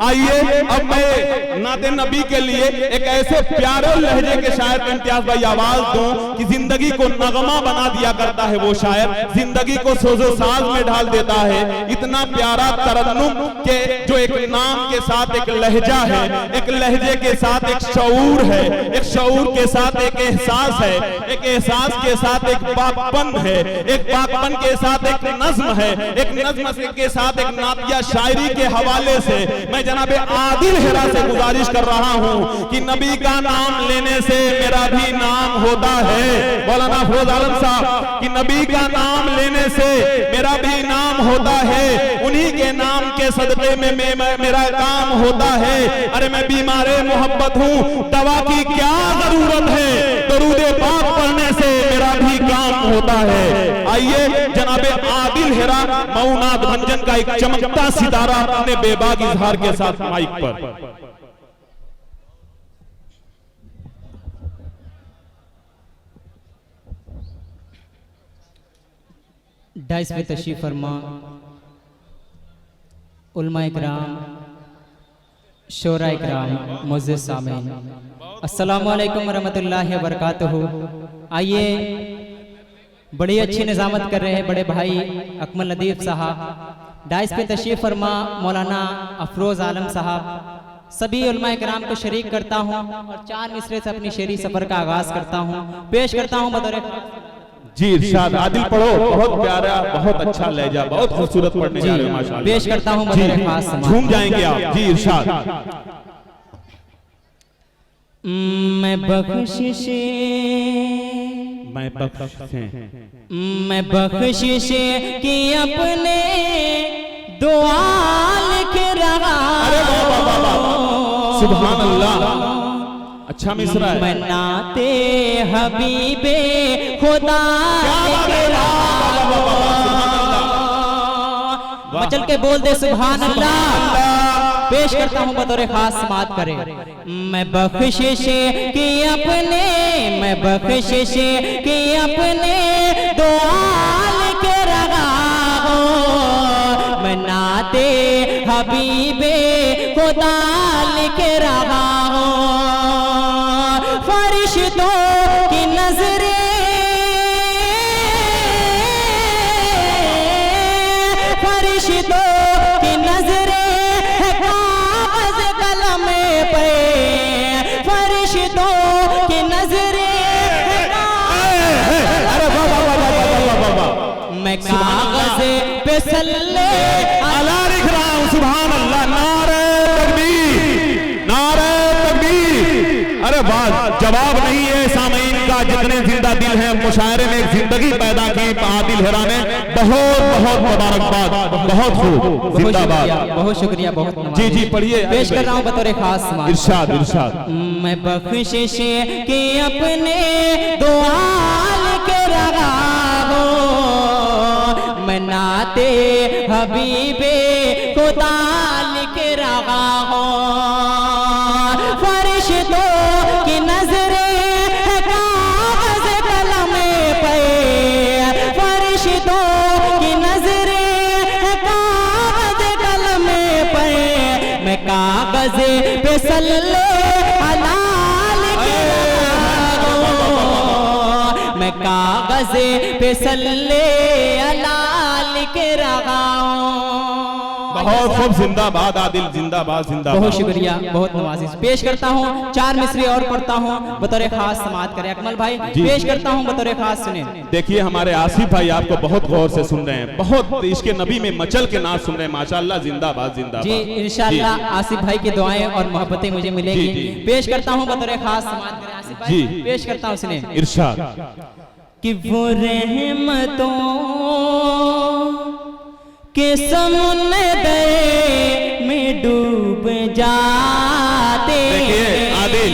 आइए अब मैं नाते नबी के लिए एक ऐसे प्यारे लहजे के शायर को इम्तियाज भाई आवाज दूं कि जिंदगी को नगमा बना दिया करता है वो शायर, जिंदगी को सोजो साज में ढाल देता है। इतना प्यारा तरन्नुम के जो एक नाम के साथ एक लहजा है, एक लहजे के साथ एक शऊर है, एक शऊर के साथ एक एहसास है, एक एहसास के साथ एक पाकपन है, एक पाकपन के साथ एक नज्म है, एक नज्म के साथ एक नातिया शायरी के हवाले से मैं जनाबे आदिल हेरा से गुजारिश कर रहा हूं कि नबी का नाम लेने से मेरा भी नाम होता है। मौलाना फरोज आलम साहब कि नबी का नाम लेने से मेरा भी नाम होता है, उन्हीं के नाम के सदक़े में मेरा काम होता है। अरे मैं बीमारे मोहब्बत हूं, दवा की क्या जरूरत है, दरूद पाक पढ़ने से मेरा भी काम होता है। आइए जनाबे आदिल हेरा मऊनाद भंजन का एक चमकता सितारा अपने बेबाक इजहार के साथ माइक पर। डाइस पे तशरीफ फरमा उलमा इकराम, शोरा इकराम, मुअज़्ज़िज़ सामीन, अस्सलामु अलैकुम वरहमतुल्लाहि वबरकातुहू। आइए बड़ी अच्छी निज़ामत कर रहे हैं बड़े भाई अकमल नदीफ साहब। डाइस पे तशरीफ फरमा मौलाना अफरोज आलम साहब। सभी उलमा इकराम को शरीक करता हूँ और 4 मिसरे से अपनी शेरी सफर का आगाज करता हूँ, पेश करता हूँ बतौर जी इरशाद। आदिल पढ़ो, बहुत प्यारा, बहुत अच्छा लहजा, बहुत खूबसूरत पढ़ने जा रहे हो माशाअल्लाह। पेश करता हूँ बतौर खास, झूम जाएंगे आप। जी इरशाद। मैं बख्शिश की अपने दुआ लिख रहा। अरे सुभान अल्लाह, अच्छा मिसरा है। मैं नाते हबीबे खुदा लिख रहा। मचल के बोल दे सुभान अल्लाह। पेश करता हूँ बतौर खास, समात करें। मैं बख्शिश की अपने, मैं बख्शिश की अपने दुआ लिख रहा हूँ। मैं नाते हबीबे खुदा लिख रहा हूँ। फरिश्तों की नजरें, फरिश्तों की नजरें कागज कलम पे, फरिश्तों की नजरें। मैं कागज पे सल्ले अला लिख रहा हूं। सुभान अल्लाह, नारे तकबीर, नारे तकबीर। अरे वाह, जवाब नहीं है सामीन का। जितने जिंदा दिल हैं, मुशायरे में एक जिंदगी पैदा की आदिल हेरा ने। बहुत बहुत मुबारकबाद, बहुत खूब, जिंदाबाद, बहुत शुक्रिया, बहुत। जी जी पढ़िए, पेश कर रहा हूँ बतौर खास। इरशाद इरशाद। मैं बख्शिश की अपने दुआ लिख रहा हूँ। मैं नाते हबीबे खुदा लिख रहा हूँ। फरिश्तों की नजरें कागज कलम पे, फरिश्तों की नजरें कागज कलम पे। मैं कागज पे सल्ले अला लिख रहा हूँ। मैं कागज पे सल्ले अला लिख रहा हूँ। बहुत खूब, जिंदाबाद आदिल, जिंदाबाद जिंदाबाद। बहुत शुक्रिया, बहुत नवाजिश। पेश करता हूँ 4 मिसरे और पढ़ता हूँ बतौर खास, समात करें अकमल भाई। पेश करता हूँ बतौर खास, सुने। देखिए हमारे आसिफ भाई आपको बहुत गौर से सुन रहे हैं, बहुत इसके नबी में मचल के नाच सुन रहे हैं माशाअल्लाह। जिंदाबाद जिंदाबाद। जी इंशाअल्लाह आसिफ भाई की दुआएं और मोहब्बतें मुझे मिलेगी। पेश करता हूँ बतौर खास, समात करें आसिफ भाई। पेश करता हूँ, सुने। इरशाद। कि वो रहमतों के समुद्र में डूब जाते। देखिए आदिल,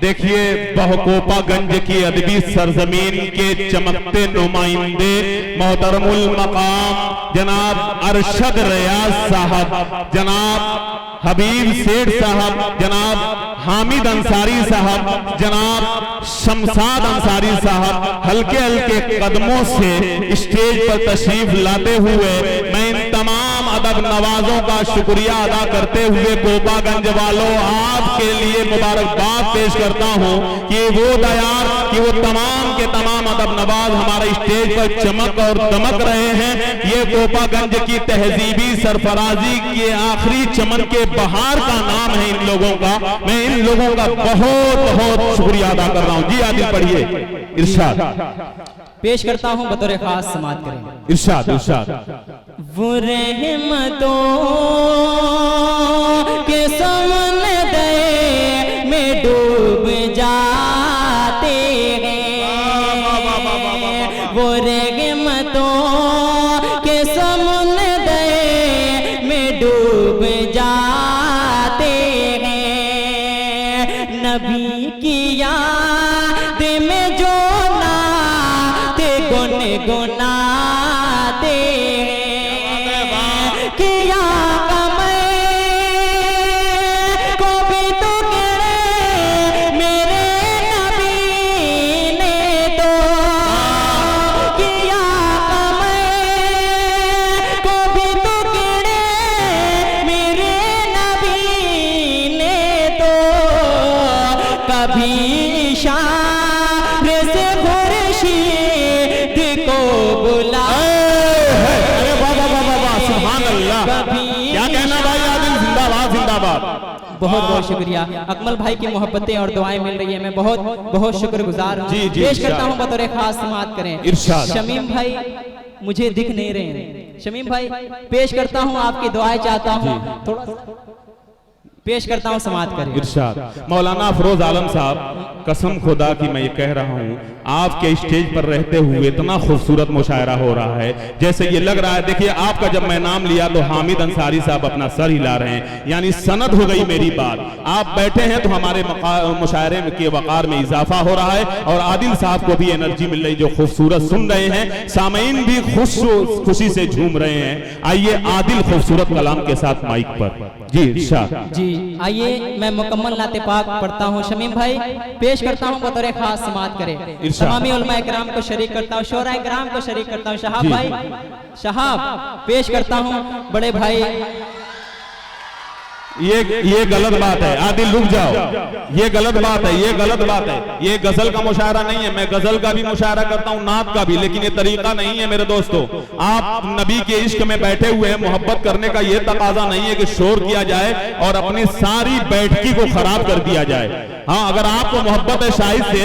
देखिए बहकोपागंज की अदबी सरजमीन के चमकते नुमाइंदे मोहतरमुल मकाम जनाब अरशद रियाज साहब, जनाब हबीब सेठ साहब, जनाब हामिद अंसारी साहब, जनाब शमशाद अंसारी साहब हल्के हल्के कदमों से स्टेज पर तशरीफ लाते हुए मैं तमाम अदब नवाजों का शुक्रिया अदा करते हुए कोपागंज वालों आपके लिए मुबारकबाद पेश करता हूं कि वो दयार कि वो तमाम के तमाम अदब नवाज हमारे स्टेज पर चमक और दमक रहे हैं। ये कोपागंज की तहजीबी सरफराजी के आखिरी चमन के बहार का नाम है इन लोगों का। मैं इन लोगों का बहुत बहुत शुक्रिया अदा कर रहा हूं। जी आदिल पढ़िए इरशाद। पेश करता हूं बतौर खास समाअत करें। इरशाद इरशाद। वो रहमतों के समंदर में डूब जाते हैं, वो रहमतों के समंदर में डूब जाते हैं। नबी की याद में जो गुनाते किया कमय को भी तो गिरे मेरे नबी ने तो किया कमय को भी तो गिरे मेरे नबी ने तो कभी इशारे से क्या कहना भाई आदिल, जिंदाबाद जिंदाबाद। बहुत बहुत शुक्रिया। अकमल भाई की मोहब्बतें और दुआएं मिल रही है, मैं बहुत बहुत शुक्रगुजार हूँ। पेश करता हूँ बतौर खास समाअत करें। शमीम भाई मुझे दिख नहीं रहे हैं, शमीम भाई पेश करता हूँ, आपकी दुआएं चाहता हूँ, थोड़ा पेश करता हूँ, समाअत करें। इरशाद। मौलाना अफरोज आलम साहब, कसम खुदा की मैं ये कह रहा हूँ, आपके स्टेज पर रहते हुए इतना खूबसूरत मुशायरा हो रहा है जैसे ये लग रहा है। देखिए आपका जब मैं नाम लिया तो हामिद अंसारी साहब अपना सर हिला रहे हैं, यानी सनद हो गई मेरी बात। आप बैठे हैं तो हमारे मुशायरे के वकार में इजाफा हो रहा है और आदिल साहब को भी एनर्जी मिल रही जो खूबसूरत सुन रहे हैं, सामीन भी खुशी से झूम रहे हैं। आइए आदिल खूबसूरत कलाम के साथ माइक पर। जी इरशाद। जी आइए मैं मुकम्मल नाते पाक पढ़ता हूँ। शमीम भाई पेश करता हूँ बतौर खास समाअत करें। तमामी उलमाए किराम को शरीक करता हूँ, शोराए किराम को शरीक करता हूँ। शहाब भाई, शहाब पेश करता हूँ बड़े भाई। ये गलत बात है आदिल, रुक जाओ, ये गलत बात है, ये गलत बात है। ये गजल का मुशायरा नहीं है, मैं गजल का भी मुशायरा करता हूँ, नात का भी, लेकिन ये तरीका नहीं है मेरे दोस्तों। आप नबी के इश्क में बैठे हुए हैं, मोहब्बत करने का ये तकाजा नहीं है कि शोर किया जाए और अपनी सारी बैठकी को खराब कर दिया जाए। हाँ, अगर आपको मोहब्बत है शाहिद से,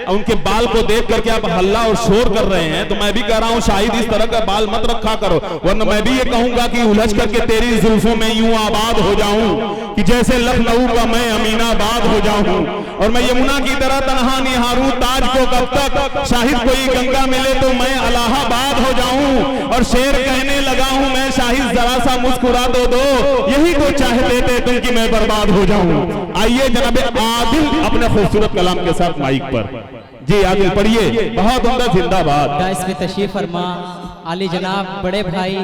उनके बाल को देख करके आप हल्ला और शोर कर रहे हैं, तो मैं भी कह रहा हूँ शाहिद इस तरह का बाल मत रखा करो, वरना मैं भी ये कहूंगा कि उलझ करके तेरी जुल्फों में यूं आबाद हो जाऊं कि जैसे लखनऊ का मैं अमीनाबाद हो जाऊं, और मैं यमुना की तरह तन्हा निहारूं ताज को कब तक, शाहिद कोई गंगा मिले तो मैं इलाहाबाद हो जाऊं, और शेर कहने लगा हूं मैं शाहिद जरा सा मुस्कुरा दो, यही तो चाहते थे तुम कि मैं बर्बाद हो जाऊं। आइए जनाब आदिल अपने खूबसूरत कलाम के साथ माइक पर। जी आदिल पढ़िए। बहुत उम्दा जिंदाबाद। इसमें तशरीफ फरमा आली जनाब बड़े भाई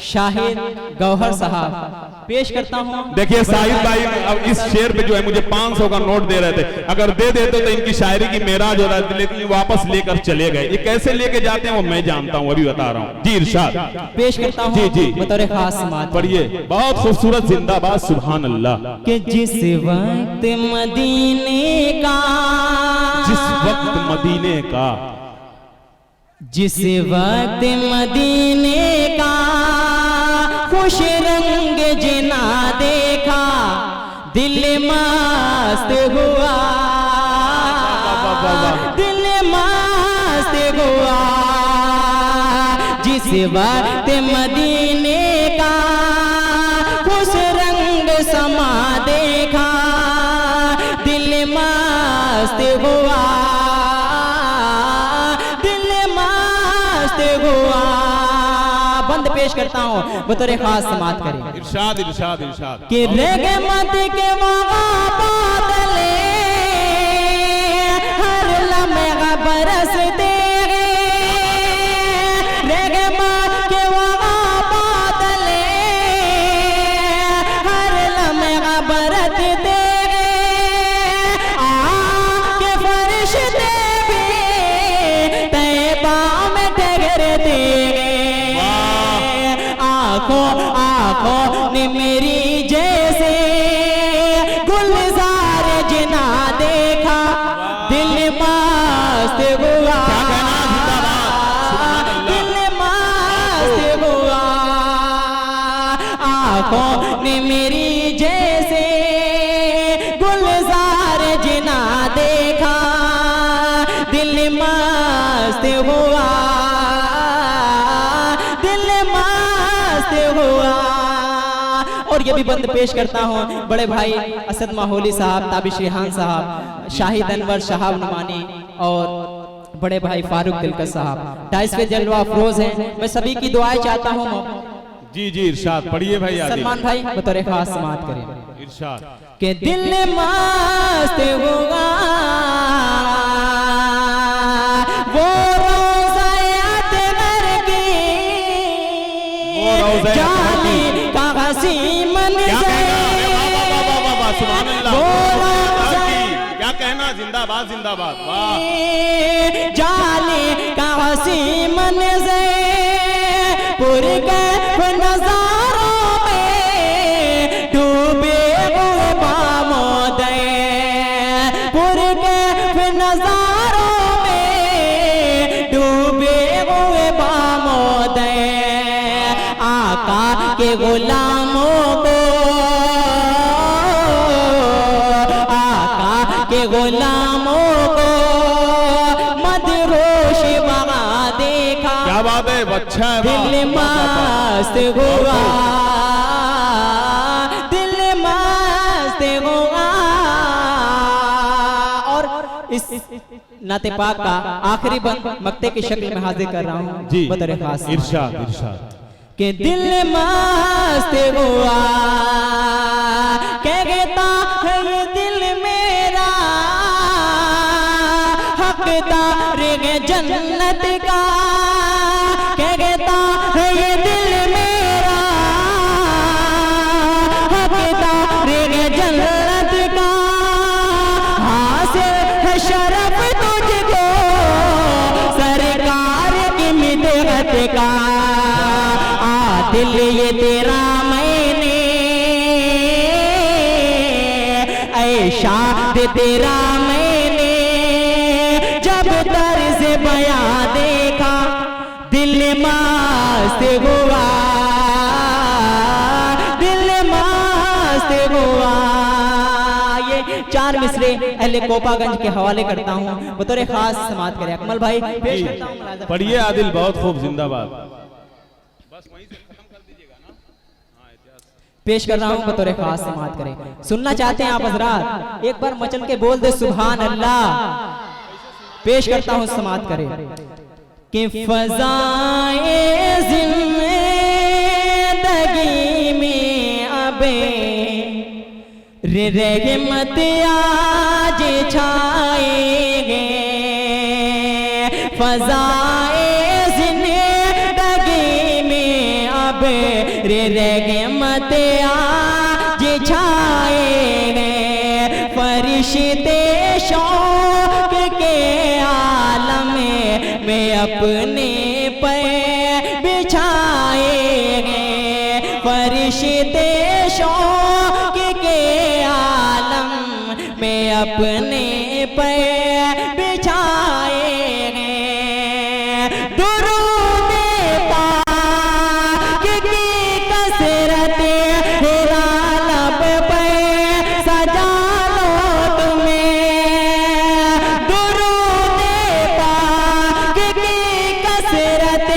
शाहिद गौहर साहब पेश करता हूँ। देखिए शाहिद भाई अब इस शेर पे जो है मुझे 500 का नोट दे रहे थे, अगर दे देते तो इनकी शायरी की मेराज हो रहा है, लेकिन वापस लेकर चले गए। ये कैसे लेके जाते हैं वो मैं जानता हूँ, अभी बता रहा हूँ। जी इरशाद पेश करता हूँ। जी जी बतौर खास समाअत पढ़िए। बहुत खूबसूरत जिंदाबाद सुभान अल्लाह। कि जिस वक्त मदीने का, जिस वक्त मदीने का, जिस वक्त मदीने का खुश रंग जिना देखा, दिल मस्त हुआ, दिल मस्त हुआ। जिस वक्त मदीने का खुश रंग समा देखा, दिल मस्त हुआ, बंद पेश करता हूँ बतौर खास समाअत करें। इरशाद इरशाद इरशाद। कि रेगे मत के वहाँ बादले हर लम्हे बरसते, रेगे मत के वहाँ बादले हर लम्हे बरसते, आके फरिश्ते भी तैबा में ठहरते, आँखों गुलजार जिना देखा दिल मस्त हुआ, दिल मस्त हुआ। और ये भी बंद पेश करता हूँ बड़े भाई असद माहौली साहब, ताबिश रेहान साहब, शाहिद अनवर शहाब नुमानी और बड़े भाई फारूक दिलकश साहब 250 जलवा अफरोज हैं। मैं सभी की दुआएं चाहता हूँ। जी जी इरशाद पढ़िए भाई। सलमान भाई बतौर खास समाअत करें। इरशाद के दिल मस्त हुआ वो रोज़ात की जाली का हसी मन से। क्या कहना, जिंदाबाद जिंदाबाद, वाह। जाली का हसी मन से पुरकैफ नज़ारों में डूबे हुए बामोदे, पुरकैफ नज़ारों में डूबे हुए बामोदे। आका के गुलामों को, आका के गुलामों को मदहोश बना देखा। क्या बात है, अच्छा है, दिल मस्त हुआ, दिल मस्त हुआ। और इस नाते पाक का आखिरी बंद मक्ते की शक्ल में हाजिर कर रहा हूँ जी बतौर खास। इरशाद इरशाद के दिल मस्त हुआ, कहता है ये दिल मेरा हकदार है जन्नत का, कहता है ये दिल मेरा हकदार है जन्नत का। हासिल है शरफ तुझको सरकार की मिदहत का। दिल ये तेरा मैंने ऐशाद तेरा मैंने जब तर्ज बयां देखा। दिल मस्त हुआ, दिल मस्त हुआ। ये 4 मिसरे अहले कोपागंज के हवाले करता हूँ बतौर खास समाअत करें। अकमल भाई पेश करता हूँ। पढ़िए आदिल, बहुत खूब, जिंदाबाद। पेश कर रहा हूँ बतौर खास समाअत करें। सुनना चाहते हैं आप हजरात, एक बार मचल के बोल दे सुभान अल्लाह। पेश करता हूँ समाअत करें कि फज़ाए ज़िंदगी में अबे रहमत आज छाएंगे। फज़ाए ज़िंदगी में अब रहमत आज छाएंगे। फरिश्ते शौक के आलम में अपने पैर बिछाएंगे। फरिश्ते शौक के आलम में अपने पैर बिछाएंगे। दुरूद पाक की कसरत हेरा लब पे सजा लो तुम्हें। दुरूद पाक की कसरत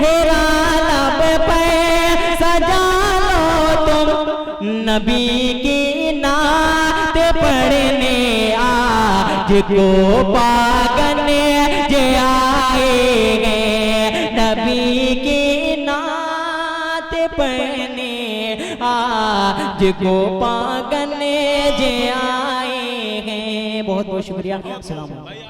हेरा लब पे सजा लो तुम। नबी की नात पढ़ने आज को पागने जे आएंगे। नबी की नात पढ़ने आज को पागने जे आएंगे। बहुत बहुत शुक्रिया। अस्सलाम वालेकुम।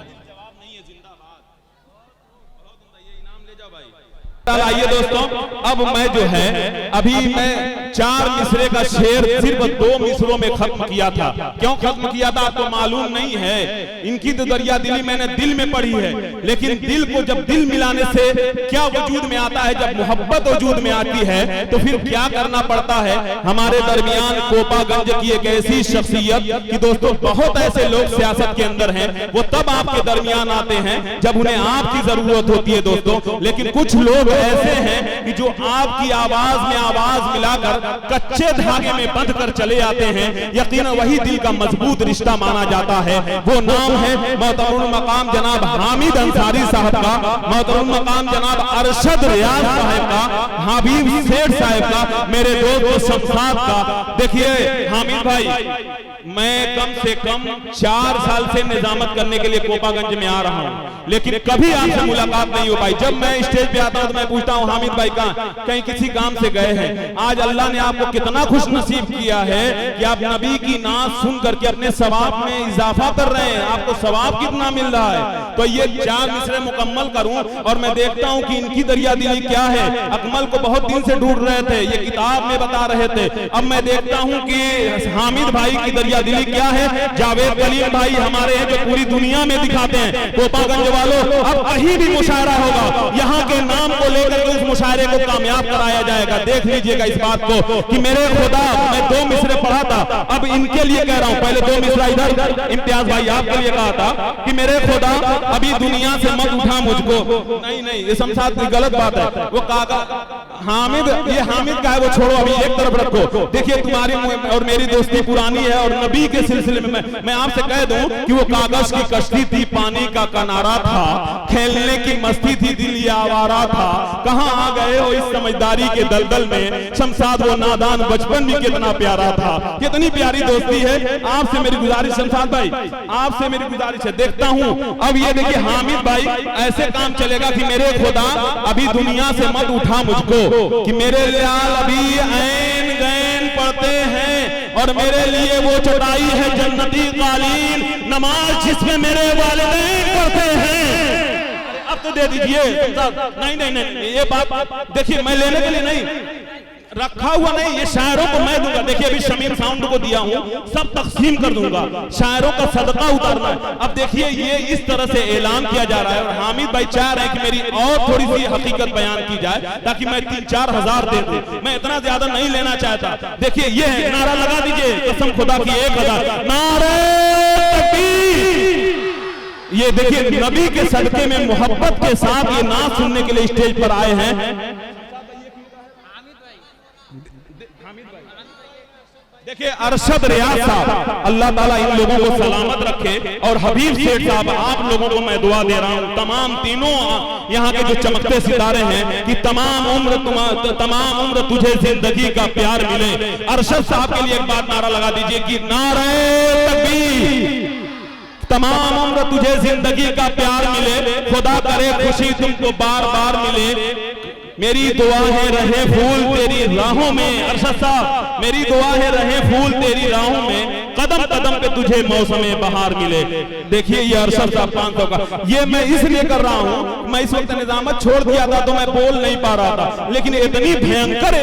आइए दोस्तों, अब मैं जो है अभी मैं 4 मिसरे का शेर सिर्फ 2 मिसरों में खत्म किया था। क्यों खत्म किया था आपको मालूम नहीं है। इनकी तो दरिया दिली मैंने दिल में पढ़ी है, लेकिन दिल को जब दिल मिलाने से क्या वजूद में आता है, जब मोहब्बत वजूद में आती है तो फिर क्या करना पड़ता है। हमारे दरमियान कोपागंज की एक ऐसी शख्सियत कि दोस्तों बहुत ऐसे लोग सियासत के अंदर हैं, वो तब आपके दरमियान आते हैं जब उन्हें आपकी जरूरत होती है दोस्तों। लेकिन कुछ लोग ऐसे हैं कि जो आपकी आवाज में आवाज मिलाकर कच्चे धागे में बंध कर चले आते हैं, यकीनन वही दिल का मजबूत रिश्ता माना जाता है। वो नाम है मोहतरम मकाम जनाब हामिद अंसारी साहब का, मोहतरम मकाम जनाब अरशद रियाज साहब का, हबीब सेठ साहब का, मेरे दोस्त शमशाद का। देखिए हामिद भाई, मैं कम से कम 4 साल से निजामत करने के लिए कोपागंज में आ रहा हूं, लेकिन कभी आपसे मुलाकात नहीं हो पाई। जब मैं स्टेज पे आता हूं तो मैं पूछता हूं हामिद भाई कहीं किसी काम से गए हैं? आज अल्लाह ने आपको कितना खुश नसीब किया है कि आप नबी की नात सुन करके अपने सवाब में इजाफा कर रहे हैं। आपको सवाब कितना मिल रहा है। तो ये 4 मिसरे मुकम्मल करूं और मैं देखता हूं कि इनकी दरिया दिली क्या है। अकमल को बहुत दिन से ढूंढ रहे थे, ये किताब में बता रहे थे। अब मैं देखता हूं कि हामिद भाई की दरिया दिली क्या है। जावेद कलीम भाई हमारे हैं जो पूरी दुनिया में दिखाते हैं। कोपागंज वालों, अब कहीं भी मुशायरा होगा, यहाँ के नाम को लेकर के उस मुशायरे को कामयाब कराया जाएगा। देख लीजिएगा इस बात को कि मेरे खुदा, मैं 2 मिसरे पढ़ा था, अब इनके लिए कह रहा हूं। पहले 2 मिसरा इधर इम्तियाज भाई आपके लिए कहा था कि मेरे खुदा अभी दुनिया से मत उठा मुझको। नहीं, ये शमशाद की गलत बात है। वो काका हामिद, ये हामिद का है, वो छोड़ो, अभी एक तरफ रखो। देखिए तुम्हारी और मेरी दोस्ती पुरानी है और नबी के सिलसिले में मैं आपसे कह दूं कि वो कागज की कश्ती थी, पानी का किनारा था, खेलने की मस्ती थी, दिल ये आवारा था। कहां आ गए हो इस समझदारी के दलदल में। शमशाद वो नादान बचपन भी कितना प्यारा था। कितनी प्यारी दोस्ती है। आपसे मेरी गुजारिश शमशाद भाई, आपसे मेरी गुजारिश है, देखता हूं अब ये देखिए हामिद भाई, ऐसे काम चलेगा कि मेरे खुदा अभी दुनिया से मत उठा मुझको, कि मेरे लाल अभी ऐन गैन पढ़ते हैं और मेरे लिए वो चटाई है जन्नती कालीन, नमाज जिसमें मेरे वालिदैन पढ़ते हैं। अब तो दे दीजिए। नहीं, ये बात देखिए, मैं लेने के लिए नहीं रखा हुआ नहीं, ये शायरों को मैं दूंगा। देखिए अभी शमीम साउंड को दिया हूं, सब तकसीम कर दूंगा, शायरों का सदका उतारना है। अब देखिए ये इस तरह से ऐलान किया जा रहा है और हामिद भाई चाह रहे हैं कि मेरी और थोड़ी सी हकीकत बयान की जाए ताकि मैं 3-4 हजार दे दूं। मैं इतना ज्यादा नहीं लेना चाहता। देखिए ये है, नारा लगा दीजिए कसम खुदा की 1000 नारे तकबीर। ये देखिए नबी के सदके में मोहब्बत के साथ ये नात सुनने के लिए स्टेज पर आए हैं। देखिए अरशद रियाज साहब, अल्लाह ताला इन लोगों को सलामत रखे। और हबीब सेठ साहब, आप लोगों को मैं दुआ दे रहा हूं, तमाम तीनों यहाँ के जो चमकते सितारे हैं, कि तमाम उम्र तुझे जिंदगी का प्यार मिले। अरशद साहब के लिए एक बात नारा लगा दीजिए कि नारे तकबीर। तमाम उम्र तुझे जिंदगी का प्यार मिले, खुदा करे खुशी तुमको बार बार मिले। मेरी दुआएं रहे फूल तेरी राहों में। अरशद साहब, मेरी दुआएं रहे फूल तेरी राहों में, कदम कदम पे तुझे मौसमे बहार मिले। देखिए ये अरशद साहब 500 का, ये मैं इसलिए कर रहा हूं, मैं इस वक्त निजामत छोड़ दिया था तो मैं बोल नहीं पा रहा था, लेकिन इतनी भयंकर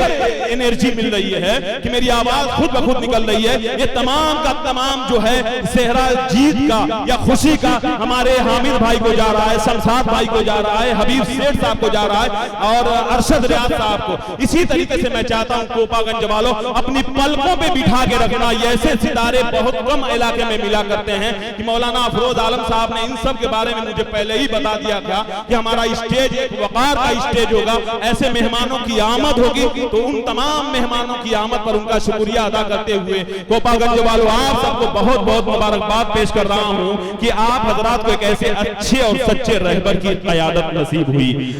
एनर्जी मिल रही है कि मेरी आवाज खुद ब खुद निकल रही है। ये तमाम का तमाम जो है सेहरा जीत का या खुशी का हमारे हामिद भाई को जा रहा है, शमशाद भाई को जा रहा है, हबीब सेठ साहब को जा रहा है और अरशद रियाज साहब को। इसी तरीके से मैं चाहता हूं कोपागंज वालों, अपनी पलकों पे बिठा के रखना। ऐसे सितारे बहुत कम इलाके में मिला करते हैं कि मौलाना अफरोज आलम साहब ने इन सब के बारे में मुझे पहले ही बता दिया था कि हमारा स्टेज एक वकार का स्टेज होगा, ऐसे मेहमानों की आमद होगी। तो उन तमाम मेहमानों की आमद पर उनका शुक्रिया अदा करते हुए कोपागंज वालों आप सबको बहुत बहुत मुबारकबाद पेश कर रहा हूं कि आप हजरात को एक ऐसे अच्छे और सच्चे रहबर की क़यादत नसीब हुई।